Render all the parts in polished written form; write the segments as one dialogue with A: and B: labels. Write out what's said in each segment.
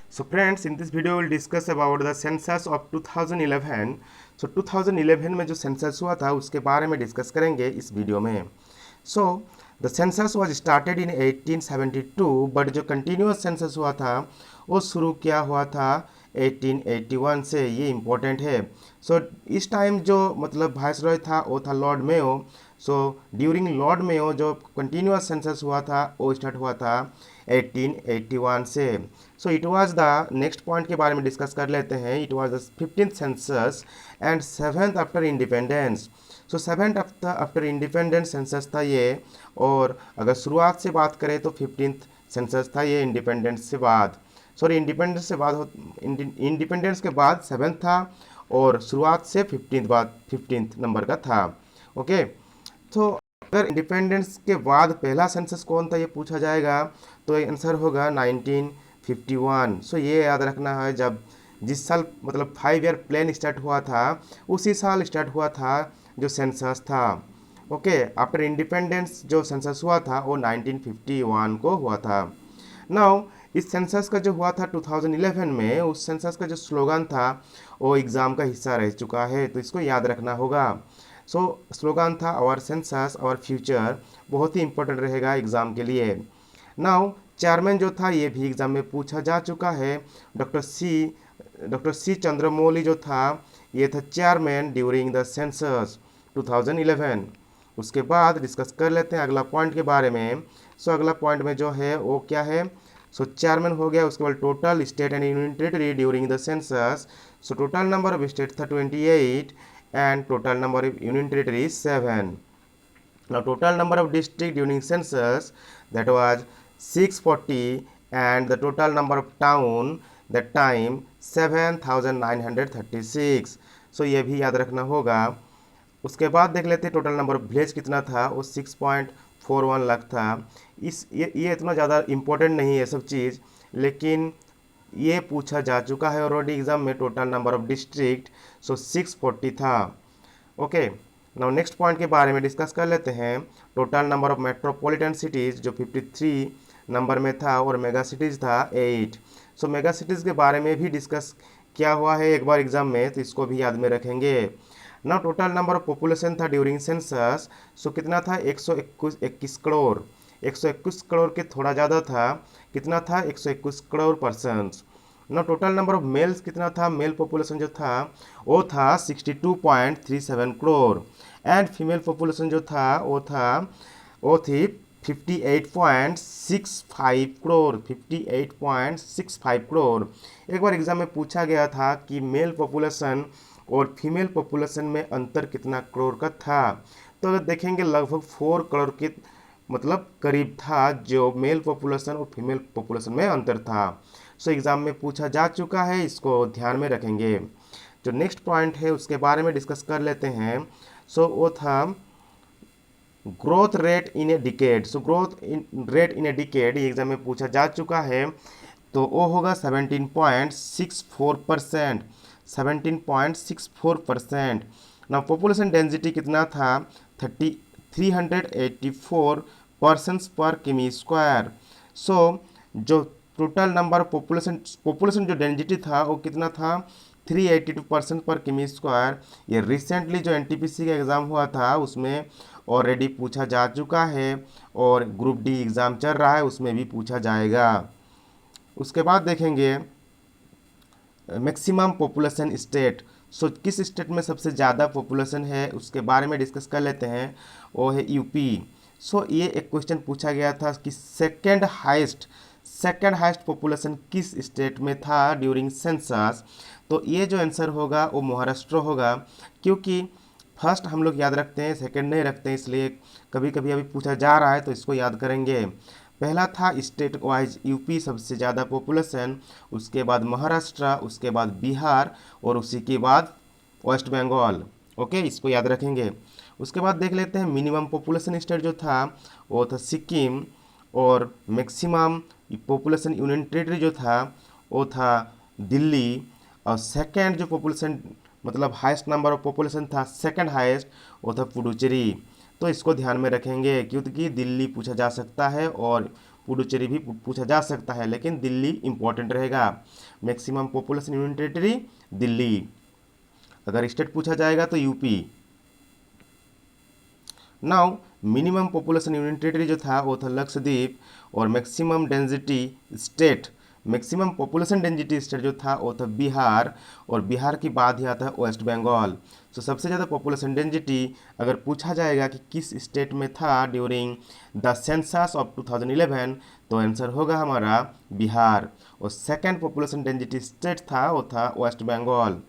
A: So friends, in this video we'll discuss about the census of 2011. So 2011 में जो census हुआ था उसके बारे में डिस्कस करेंगे इस वीडियो में. So the census was started in 1872, but जो कंटिन्यूस सेंसस हुआ था वो शुरू किया हुआ था 1881 से. ये इम्पोर्टेंट है. सो इस टाइम जो मतलब वाइसरॉय था वो था Lord Mayo. So during Lord Mayo जो कंटिन्यूस सेंसस हुआ था वो स्टार्ट हुआ था 1881 से. So it was the next point के बारे में डिस्कस कर लेते हैं. It was the 15th census and 7th after independence. So 7th after independence census था ये. और अगर शुरुआत से बात करें तो 15th सेंसस था ये इंडिपेंडेंस से बाद. सॉरी इंडिपेंडेंस से बाद इंडिपेंडेंस के बाद 7th था और शुरुआत से 15th नंबर का था. ओके. तो अगर इंडिपेंडेंस के बाद पहला सेंसस कौन था ये पूछा जाएगा तो आंसर होगा 1951. सो ये याद रखना है, जब जिस साल मतलब 5 ईयर प्लान स्टार्ट हुआ था उसी साल स्टार्ट हुआ था जो सेंसस था. ओके. आफ्टर इंडिपेंडेंस जो सेंसस हुआ था वो 1951 को हुआ था. नाउ इस सेंसस का जो हुआ था 2011 में, उस सेंसस का जो स्लोगन था वो एग्ज़ाम का हिस्सा रह चुका है, तो इसको याद रखना होगा. सो स्लोगन था आवर सेंसस आवर फ्यूचर. बहुत ही इंपॉर्टेंट रहेगा एग्ज़ाम के लिए. नाउ चेयरमैन जो था ये भी एग्ज़ाम में पूछा जा चुका है. डॉक्टर सी चंद्रमौली जो था ये था चेयरमैन ड्यूरिंग द सेंसस 2011. उसके बाद डिस्कस कर लेते हैं अगला पॉइंट के बारे में. सो अगला पॉइंट में जो है वो क्या है. सो चेयरमैन हो गया. उसके बाद total state and union territory during the census. So total number of state था 28 and total number of union territory is 7. Now total number of district during census that was 640 and the total number of town that time 7936. So ये भी याद रखना होगा. उसके बाद देख लेते हैं टोटल नंबर ऑफ विलेज कितना था. वो 6.41 लाख था. ये इतना ज़्यादा इम्पोर्टेंट नहीं है सब चीज़, लेकिन ये पूछा जा चुका है ऑलरेडी एग्जाम में. टोटल नंबर ऑफ डिस्ट्रिक्ट 640 था. ओके. नाउ नेक्स्ट पॉइंट के बारे में डिस्कस कर लेते हैं. Total number of metropolitan cities जो 53 नंबर में था और मेगा सिटीज़ था 8. सो मेगा सिटीज़ के बारे में भी डिस्कस किया हुआ है एक बार एग्जाम में, तो इसको भी याद में रखेंगे. Now total number of population था ड्यूरिंग सेंसस. सो कितना था 121 करोड़. 121 करोड़ के थोड़ा ज़्यादा था. कितना था 121 करोड़ पर्सन्स. ना टोटल नंबर ऑफ मेल्स कितना था. मेल पॉपुलेशन जो था वो था 62.37 करोड़. एंड फीमेल पॉपुलेशन जो था वो थी 58.65 करोड़. 58.65 करोड़. एक बार एग्जाम में पूछा गया था कि मेल पॉपुलेशन और फीमेल पॉपुलेशन में अंतर कितना करोड़ का था. तो अगर देखेंगे लगभग 4 करोड़ के मतलब करीब था जो मेल पॉपुलेशन और फीमेल पॉपुलेशन में अंतर था. सो एग्ज़ाम में पूछा जा चुका है, इसको ध्यान में रखेंगे. जो नेक्स्ट पॉइंट है उसके बारे में डिस्कस कर लेते हैं. सो वो था growth rate in a decade. So growth rate in a decade ये एग्ज़ाम में पूछा जा चुका है, तो वो होगा 17.64%. 17.64%. ना पॉपुलेशन डेंसिटी कितना था 384 पर्सन्स पर किमी स्क्वायर. सो जो टोटल नंबर पॉपुलेशन जो डेंसिटी था वो कितना था 382 पर किमी स्क्वायर. ये रिसेंटली जो एनटीपीसी का एग्ज़ाम हुआ था उसमें ऑलरेडी पूछा जा चुका है और ग्रुप डी एग्ज़ाम चल रहा है उसमें भी पूछा जाएगा. उसके बाद देखेंगे मैक्सिमम पॉपुलेशन स्टेट. सो किस स्टेट में सबसे ज़्यादा पॉपुलेशन है उसके बारे में डिस्कस कर लेते हैं. वो है यूपी. सो ये एक क्वेश्चन पूछा गया था कि सेकंड हाइस्ट पॉपुलेशन किस स्टेट में था ड्यूरिंग सेंसस. तो ये जो आंसर होगा वो महाराष्ट्र होगा, क्योंकि फर्स्ट हम लोग याद रखते हैं सेकंड नहीं रखते हैं, इसलिए कभी कभी अभी पूछा जा रहा है तो इसको याद करेंगे. पहला था स्टेट वाइज यूपी सबसे ज़्यादा पॉपुलेशन, उसके बाद महाराष्ट्र, उसके बाद बिहार और उसी के बाद वेस्ट बंगाल. ओके, इसको याद रखेंगे. उसके बाद देख लेते हैं मिनिमम पॉपुलेशन स्टेट जो था वो था सिक्किम और मैक्सिमम पॉपुलेशन यूनियन टेरिटरी जो था वो था दिल्ली. और सेकंड जो पॉपुलेशन मतलब हाईएस्ट नंबर ऑफ पॉपुलेशन था सेकंड हाईएस्ट वो था पुडुचेरी. तो इसको ध्यान में रखेंगे क्योंकि दिल्ली पूछा जा सकता है और पुडुचेरी भी पूछा जा सकता है, लेकिन दिल्ली इंपॉर्टेंट रहेगा। Maximum population union territory Delhi. अगर स्टेट पूछा जाएगा तो UP. Now minimum population union territory जो था वो था लक्षद्वीप, और maximum density state, maximum population density state जो था वो था बिहार, और बिहार की बाद ही आता है वेस्ट बंगाल। तो सबसे ज़्यादा पॉपुलेशन डेंसिटी अगर पूछा जाएगा कि किस स्टेट में था ड्यूरिंग द सेंसस ऑफ 2011, तो आंसर होगा हमारा बिहार। और सेकेंड पॉपुलेशन डेंसिटी स्टेट था वो था West Bengal.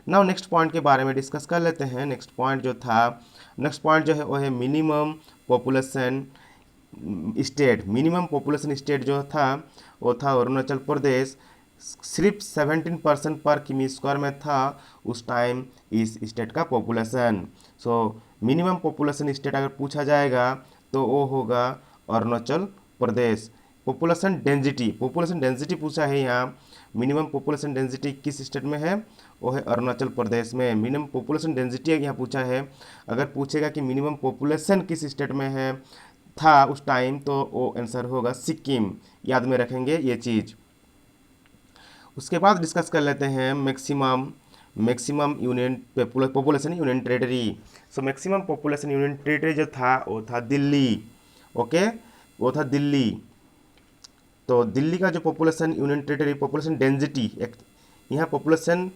A: Now next point के बारे में डिस्कस कर लेते हैं। नेक्स्ट पॉइंट जो है वो है minimum population state. Minimum population state जो था वो था अरुणाचल प्रदेश। सिर्फ 17% पर किमी स्क्वायर में था उस टाइम इस स्टेट का population. So minimum population state अगर पूछा जाएगा तो वो होगा अरुणाचल प्रदेश। पॉपुलेशन डेंसिटी पूछा है यहाँ। मिनिमम पॉपुलेशन डेंसिटी किस स्टेट में है, वो है अरुणाचल प्रदेश में। मिनिमम पॉपुलेशन डेंसिटी यहाँ पूछा है। अगर पूछेगा कि मिनिमम पॉपुलेशन किस स्टेट में है था उस टाइम, तो वो आंसर होगा सिक्किम। याद में रखेंगे ये चीज़। उसके बाद डिस्कस कर लेते हैं maximum union population union territory. So maximum population union territory जो था वो था दिल्ली। ओके, वो था दिल्ली। तो दिल्ली का जो population union territory population density, यहाँ पॉपुलेशन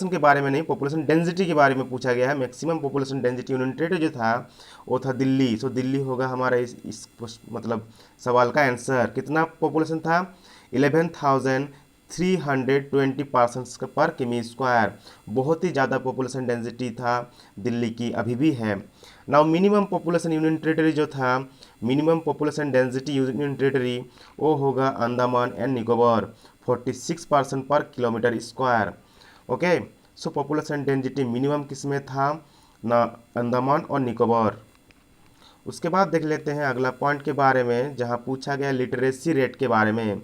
A: के बारे में नहीं, पॉपुलेशन डेंसिटी के बारे में पूछा गया है। Maximum population density union territory जो था वो था दिल्ली। सो दिल्ली होगा हमारा इस मतलब सवाल का आंसर। कितना पॉपुलेशन था, 11,320 पर्सन्स पर किमी स्क्वायर। बहुत ही ज़्यादा पॉपुलेशन डेंसिटी था दिल्ली की, अभी भी है। Now minimum population union territory जो था, minimum population density union territory वो होगा अंडमान एंड निकोबार, 46% पर किलोमीटर स्क्वायर। ओके, सो पॉपुलेशन डेंसिटी मिनिमम किस में था ना, अंडमान और निकोबार। उसके बाद देख लेते हैं अगला पॉइंट के बारे में, जहां पूछा गया लिटरेसी रेट के बारे में।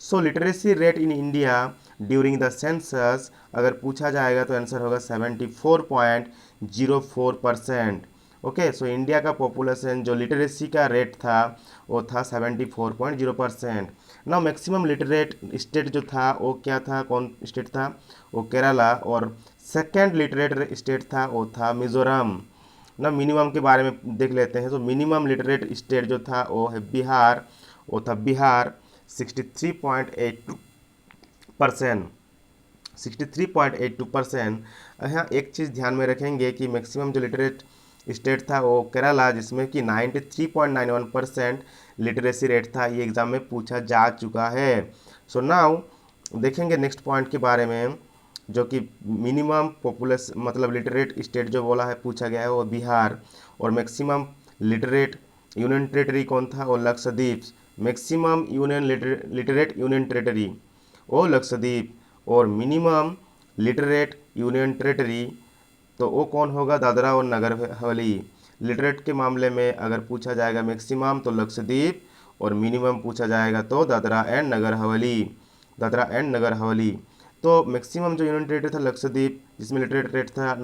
A: So literacy rate in India during the census अगर पूछा जाएगा तो आंसर होगा 74.04%। ओके, सो इंडिया का पॉपुलेशन जो लिटरेसी का रेट था वो था 74.0%। ना मैक्सिमम लिटरेट स्टेट जो था वो क्या था, कौन स्टेट था, वो केरला। और सेकेंड लिटरेट स्टेट था वो था मिजोरम। ना मिनिमम के बारे में देख लेते हैं। तो मिनिमम लिटरेट स्टेट जो था वो है बिहार, वो था बिहार 63.82%। 63.82%। यहाँ एक चीज़ ध्यान में रखेंगे कि मैक्सिमम जो लिटरेट स्टेट था वो केरला, जिसमें कि 93.91% लिटरेसी रेट था। ये एग्ज़ाम में पूछा जा चुका है। सो नाउ देखेंगे नेक्स्ट पॉइंट के बारे में, जो कि मिनिमम पॉपुलेशन मतलब लिटरेट स्टेट जो बोला है पूछा गया है वो बिहार, और मैक्सिमम लिटरेट यूनियन टेरिटरी कौन था, वो Lakshadweep. Maximum literate union territory वो लक्षद्वीप, और मिनिमम लिटरेट यूनियन टेरिटरी तो वो कौन होगा, दादरा और नगर हवेली। लिटरेट के मामले में अगर पूछा जाएगा मैक्सिमम तो लक्षद्वीप, और मिनिमम पूछा जाएगा तो दादरा एंड नगर हवेली। तो मैक्सिमम जो यूनियन टेरिटरी था लक्षद्वीप, जिसमें लिटरेट रेट था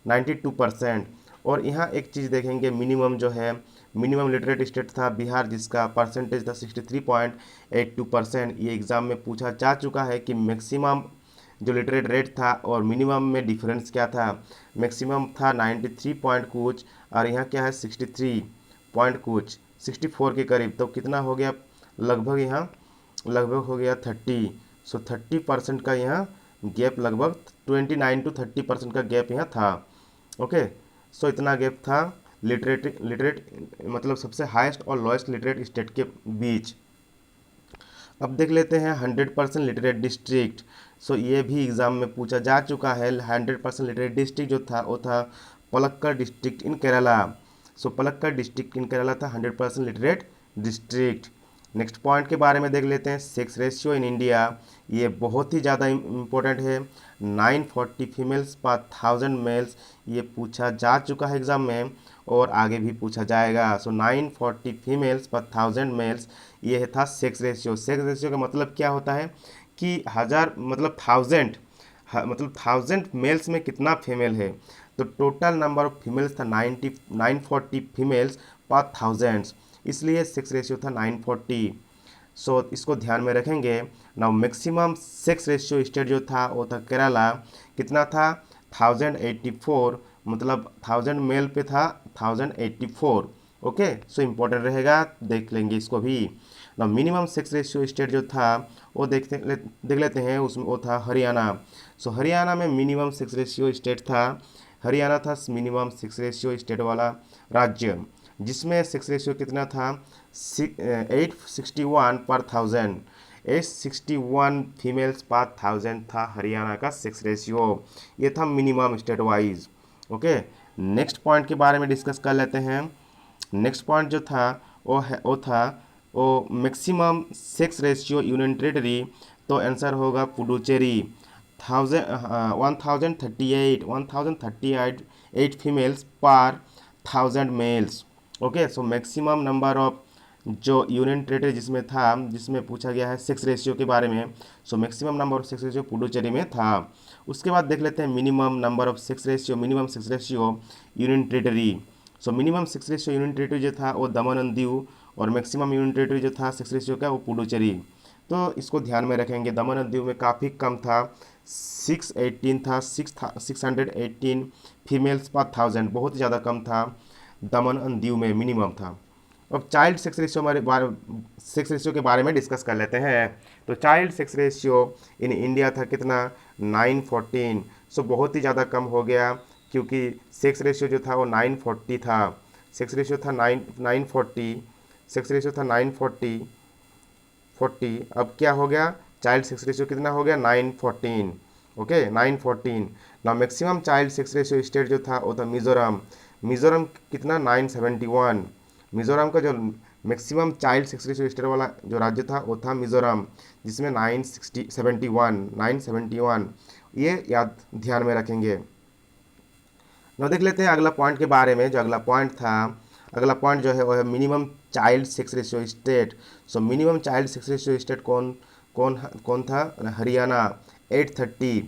A: 92%। और यहाँ एक चीज़ देखेंगे, मिनिमम जो है मिनिमम लिटरेट स्टेट था बिहार, जिसका परसेंटेज था 63.82%। ये एग्ज़ाम में पूछा जा चुका है कि मैक्सिमम जो लिटरेट रेट था और मिनिमम में डिफरेंस क्या था। मैक्सिमम था 93 पॉइंट कुछ, और यहाँ क्या है 63 पॉइंट कुछ, 64 के करीब। तो कितना हो गया, लगभग यहाँ लगभग हो गया 30। सो 30% का यहाँ गैप, लगभग 29 to 30% का गैप यहाँ था। ओके, सो इतना गैप था लिटरेट मतलब सबसे हाईएस्ट और लोएस्ट लिटरेट स्टेट के बीच। अब देख लेते हैं 100% लिटरेट डिस्ट्रिक्ट। सो ये भी एग्ज़ाम में पूछा जा चुका है। 100% लिटरेट डिस्ट्रिक्ट जो था वो था Palakkad district in Kerala. So Palakkad district in Kerala था 100% लिटरेट डिस्ट्रिक्ट। नेक्स्ट पॉइंट के बारे में देख लेते हैं, सेक्स रेशियो इन इंडिया। ये बहुत ही ज़्यादा इम्पोर्टेंट है। 940 फीमेल्स पर 1000 मेल्स, ये पूछा जा चुका है एग्ज़ाम में और आगे भी पूछा जाएगा। सो 940 फीमेल्स पर 1000 मेल्स, ये था सेक्स रेशियो। सेक्स रेशियो का मतलब क्या होता है कि 1000 मतलब 1000 मतलब 1000 मेल्स में कितना फीमेल है। तो टोटल नंबर ऑफ फीमेल्स था 940 फीमेल्स पर 1000। इसलिए सेक्स रेशियो था 940। सो इसको ध्यान में रखेंगे। Now maximum sex ratio state जो था वो था केरला, कितना था 1084, मतलब 1000 मेल पे था 1084। ओके, सो इम्पोर्टेंट रहेगा, देख लेंगे इसको भी। ना मिनिमम सेक्स रेशियो स्टेट जो था वो देख लेते हैं, उसमें वो था हरियाणा। सो हरियाणा में मिनिमम सेक्स रेशियो स्टेट था, हरियाणा था मिनिमम सेक्स रेशियो स्टेट वाला राज्य, जिसमें सेक्स रेशियो कितना था 861 पर 1000, 861 फीमेल्स पर 1000 था हरियाणा का सेक्स रेशियो। ये था minimum state wise. Okay, next point के बारे में डिस्कस कर लेते हैं। नेक्स्ट पॉइंट जो था वो maximum sex ratio union territory, तो आंसर होगा पुडुचेरी। 1038 फीमेल्स पर 1000 males. Okay, so maximum number of जो यूनियन टेरिटरी जिसमें पूछा गया है सेक्स रेशियो के बारे में, so maximum number of sex ratio Puducherry में था। उसके बाद देख लेते हैं minimum number of sex ratio union territory. So minimum sex ratio union territory जो था वो दमन एंड दीव, और मैक्सिमम यूनियन टेरिटरी जो था सेक्स रेशियो का वो पुडुचेरी। तो इसको ध्यान में रखेंगे, दमन एंड दीव में काफ़ी कम था, 618 था, 618 फीमेल्स पर 1000, बहुत ही ज़्यादा कम था, दमन एंड दीव में मिनिमम था। अब चाइल्ड सेक्स रेशियो के बारे में डिस्कस कर लेते हैं। तो child sex ratio in India था कितना 914। सो बहुत ही ज़्यादा कम हो गया, क्योंकि सेक्स रेशियो जो था वो 940 था, सेक्स रेशियो था 940, सेक्स रेशियो था 940। अब क्या हो गया, चाइल्ड सेक्स रेशियो कितना हो गया 914। ओके, 914। ना maximum child sex ratio state जो था वो था मिजोरम। मिजोरम कितना 971। मिजोरम का जो maximum child sex ratio state वाला जो राज्य था वो था मिजोरम, जिसमें 971। ये याद ध्यान में रखेंगे। ना देख लेते हैं अगला पॉइंट के बारे में। जो अगला पॉइंट जो है वो है minimum child sex ratio state. So minimum child sex ratio state कौन कौन कौन था, हरियाणा, 830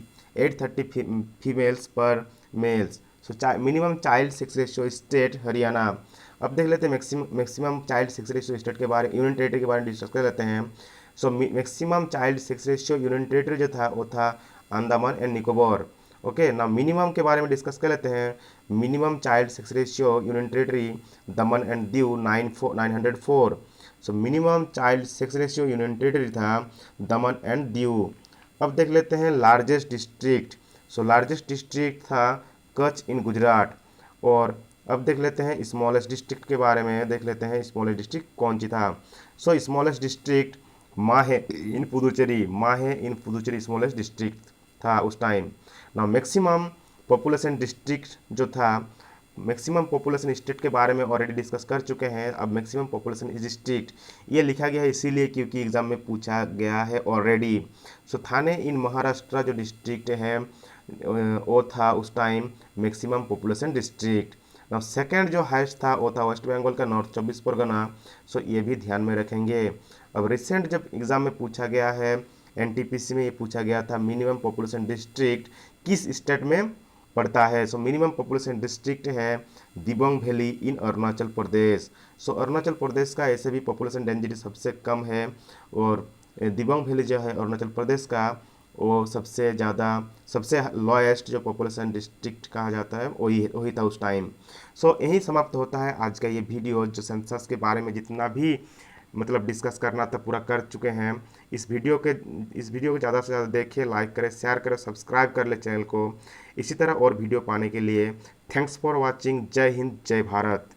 A: फीमेल्स पर males. So minimum child sex ratio state Haryana. अब देख लेते हैं maximum child sex ratio state के बारे, यूनियन टेरिटरी के बारे में डिस्कस कर लेते हैं। So maximum child sex ratio union territory जो था वो था अंडमान एंड निकोबार। ओके, ना मिनिमम के बारे में डिस्कस कर लेते हैं। Minimum child sex ratio union territory Daman and Diu 904। So minimum child sex ratio union territory था दमन एंड दीव। अब देख लेते हैं largest district. So largest district था कच्छ इन गुजरात। और अब देख लेते हैं स्मॉलेस्ट डिस्ट्रिक्ट के बारे में, देख लेते हैं स्मॉलेस्ट डिस्ट्रिक्ट कौन सी था। सो स्मॉलेस्ट डिस्ट्रिक्ट माहे इन पुदुचेरी स्मॉलेस्ट डिस्ट्रिक्ट था उस टाइम। ना मैक्सिमम पॉपुलेशन डिस्ट्रिक्ट जो था, मैक्सिमम पॉपुलेशन स्टेट के बारे में ऑलरेडी डिस्कस कर चुके हैं। अब मैक्सिमम पॉपुलेशन डिस्ट्रिक्ट ये लिखा गया है इसीलिए क्योंकि एग्जाम में पूछा गया है ऑलरेडी। सो थाने इन महाराष्ट्र जो डिस्ट्रिक्ट है वो था उस time maximum population district. Now second जो हाइस्ट था वो था वेस्ट बंगाल का नॉर्थ 24 परगना। सो ये भी ध्यान में रखेंगे। अब रिसेंट जब एग्जाम में पूछा गया है, एनटीपीसी में ये पूछा गया था मिनिमम पॉपुलेशन डिस्ट्रिक्ट किस स्टेट में पड़ता है। सो मिनिमम पॉपुलेशन डिस्ट्रिक्ट है दिबांग वैली इन अरुणाचल प्रदेश। सो अरुणाचल प्रदेश का ऐसे भी पॉपुलेशन डेंसिटी सबसे कम है, और दिबांग वैली जो है अरुणाचल प्रदेश का वो सबसे ज़्यादा, सबसे लोएस्ट जो पॉपुलेशन डिस्ट्रिक्ट कहा जाता है वही था उस टाइम। सो यही समाप्त होता है आज का ये वीडियो। जो सेंसस के बारे में जितना भी मतलब डिस्कस करना था पूरा कर चुके हैं। इस वीडियो को ज़्यादा से ज़्यादा देखिए, लाइक करें, शेयर करें, सब्सक्राइब कर ले चैनल को। इसी तरह और वीडियो पाने के लिए थैंक्स फॉर वॉचिंग। जय हिंद, जय भारत।